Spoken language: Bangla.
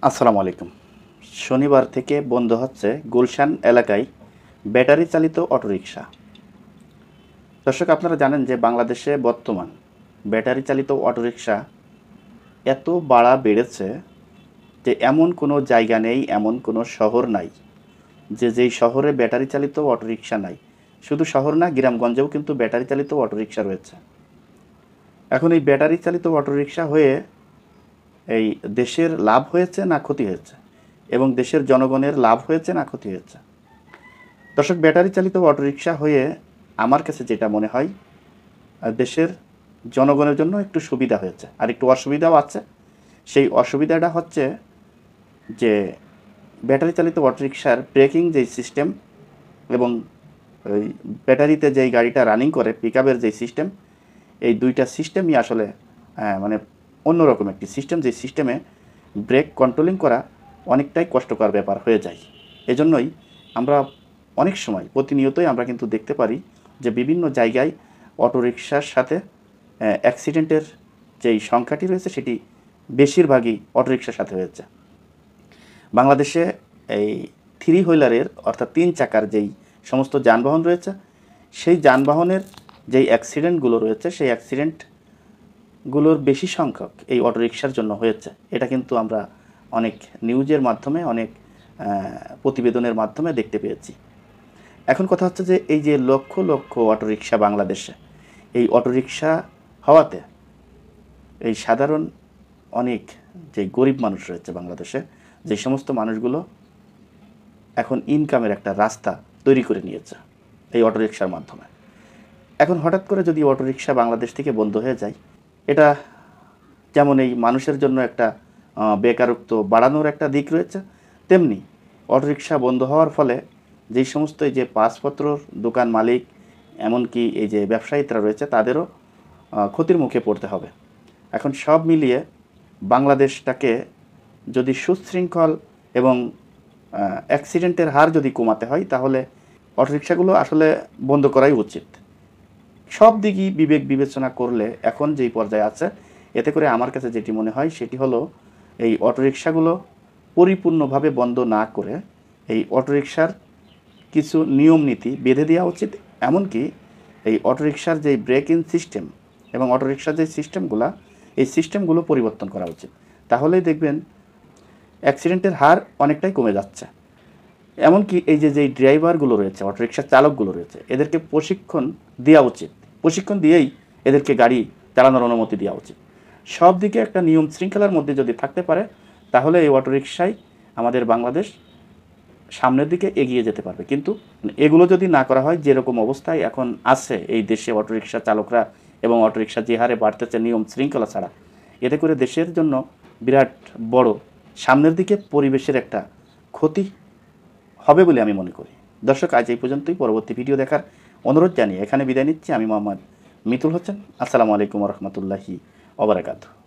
আসসালামু আলাইকুম। শনিবার থেকে বন্ধ হচ্ছে গুলশান এলাকায় ব্যাটারি চালিত অটোরিকশা। দর্শক, আপনারা জানেন যে বাংলাদেশে বর্তমান ব্যাটারি চালিত অটোরিকশা এত বাড়া বেড়েছে যে এমন কোনো জায়গা নেই, এমন কোনো শহর নাই যেই শহরে ব্যাটারি চালিত অটোরিকশা নাই। শুধু শহর না, গ্রামগঞ্জেও কিন্তু ব্যাটারি চালিত অটোরিকশা রয়েছে। এখন এই ব্যাটারি চালিত অটোরিকশা হয়ে এই দেশের লাভ হয়েছে না ক্ষতি হয়েছে, এবং দেশের জনগণের লাভ হয়েছে না ক্ষতি হয়েছে? দর্শক, ব্যাটারি চালিত অটোরিকশা হয়ে আমার কাছে যেটা মনে হয়, দেশের জনগণের জন্য একটু সুবিধা হয়েছে, আর একটু অসুবিধাও আছে। সেই অসুবিধাটা হচ্ছে যে ব্যাটারি চালিত অটোরিকশার ব্রেকিং যেই সিস্টেম এবং ওই ব্যাটারিতে যেই গাড়িটা রানিং করে পিকআপের যেই সিস্টেম, এই দুইটা সিস্টেমই আসলে মানে অন্যরকম একটি সিস্টেম, যে সিস্টেমে ব্রেক কন্ট্রোলিং করা অনেকটাই কষ্টকর ব্যাপার হয়ে যায়। এজন্যই আমরা অনেক সময় প্রতিনিয়তই আমরা কিন্তু দেখতে পারি যে বিভিন্ন জায়গায় অটোরিকশার সাথে অ্যাক্সিডেন্টের যেই সংখ্যাটি রয়েছে সেটি বেশিরভাগই অটোরিকশার সাথে হয়েছে। বাংলাদেশে এই থ্রি হুইলারের অর্থাৎ 3 চাকার যেই সমস্ত যানবাহন রয়েছে, সেই যানবাহনের যেই অ্যাক্সিডেন্টগুলো রয়েছে, সেই অ্যাক্সিডেন্টগুলোর বেশি সংখ্যক এই অটোরিকশার জন্য হয়েছে। এটা কিন্তু আমরা অনেক নিউজের মাধ্যমে, অনেক প্রতিবেদনের মাধ্যমে দেখতে পেয়েছি। এখন কথা হচ্ছে যে এই যে লক্ষ লক্ষ অটোরিকশা বাংলাদেশে, এই অটোরিকশা হওয়াতে এই সাধারণ অনেক যে গরিব মানুষ রয়েছে বাংলাদেশে, যে সমস্ত মানুষগুলো এখন ইনকামের একটা রাস্তা তৈরি করে নিয়েছে এই অটোরিকশার মাধ্যমে। এখন হঠাৎ করে যদি অটোরিকশা বাংলাদেশ থেকে বন্ধ হয়ে যায়, এটা যেমন এই মানুষের জন্য একটা বেকারত্ব বাড়ানোর একটা দিক রয়েছে, তেমনি অটোরিকশা বন্ধ হওয়ার ফলে যেই সমস্ত এই যে পাসপত্রর দোকান মালিক, এমনকি এই যে ব্যবসায়ীরা রয়েছে, তাদেরও ক্ষতির মুখে পড়তে হবে। এখন সব মিলিয়ে বাংলাদেশটাকে যদি সুশৃঙ্খল এবং অ্যাক্সিডেন্টের হার যদি কমাতে হয়, তাহলে অটোরিকশাগুলো আসলে বন্ধ করাই উচিত। সব দিকই বিবেক বিবেচনা করলে এখন যেই পর্যায়ে আছে, এতে করে আমার কাছে যেটি মনে হয় সেটি হলো এই অটোরিকশাগুলো পরিপূর্ণভাবে বন্ধ না করে এই অটোরিকশার কিছু নিয়ম নীতি বেঁধে দেওয়া উচিত। এমনকি এই অটোরিকশার যেই ব্রেক ইন সিস্টেম এবং অটোরিকশার যে সিস্টেমগুলো, এই সিস্টেমগুলো পরিবর্তন করা উচিত। তাহলেই দেখবেন অ্যাক্সিডেন্টের হার অনেকটাই কমে যাচ্ছে। এমনকি এই যে যেই ড্রাইভারগুলো রয়েছে, অটোরিকশার চালকগুলো রয়েছে, এদেরকে প্রশিক্ষণ দেওয়া উচিত। প্রশিক্ষণ দিয়েই এদেরকে গাড়ি চালানোর অনুমতি দেওয়া উচিত। সব দিকে একটা নিয়ম শৃঙ্খলার মধ্যে যদি থাকতে পারে, তাহলে এই অটোরিকশায় আমাদের বাংলাদেশ সামনের দিকে এগিয়ে যেতে পারবে। কিন্তু এগুলো যদি না করা হয়, যেরকম অবস্থায় এখন আছে এই দেশে অটোরিকশা চালকরা এবং অটোরিকশা যে হারে বাড়তেছে নিয়ম শৃঙ্খলা ছাড়া, এতে করে দেশের জন্য বিরাট বড় সামনের দিকে পরিবেশের একটা ক্ষতি হবে বলে আমি মনে করি। দর্শক, আজ এই পর্যন্তই। পরবর্তী ভিডিও দেখার অনুরোধ জানিয়ে এখানে বিদায় নিচ্ছি। আমি মোহাম্মদ মিতুল হোসেন। আসসালামু আলাইকুম ওয়া রাহমাতুল্লাহি ওয়া বারাকাতুহু।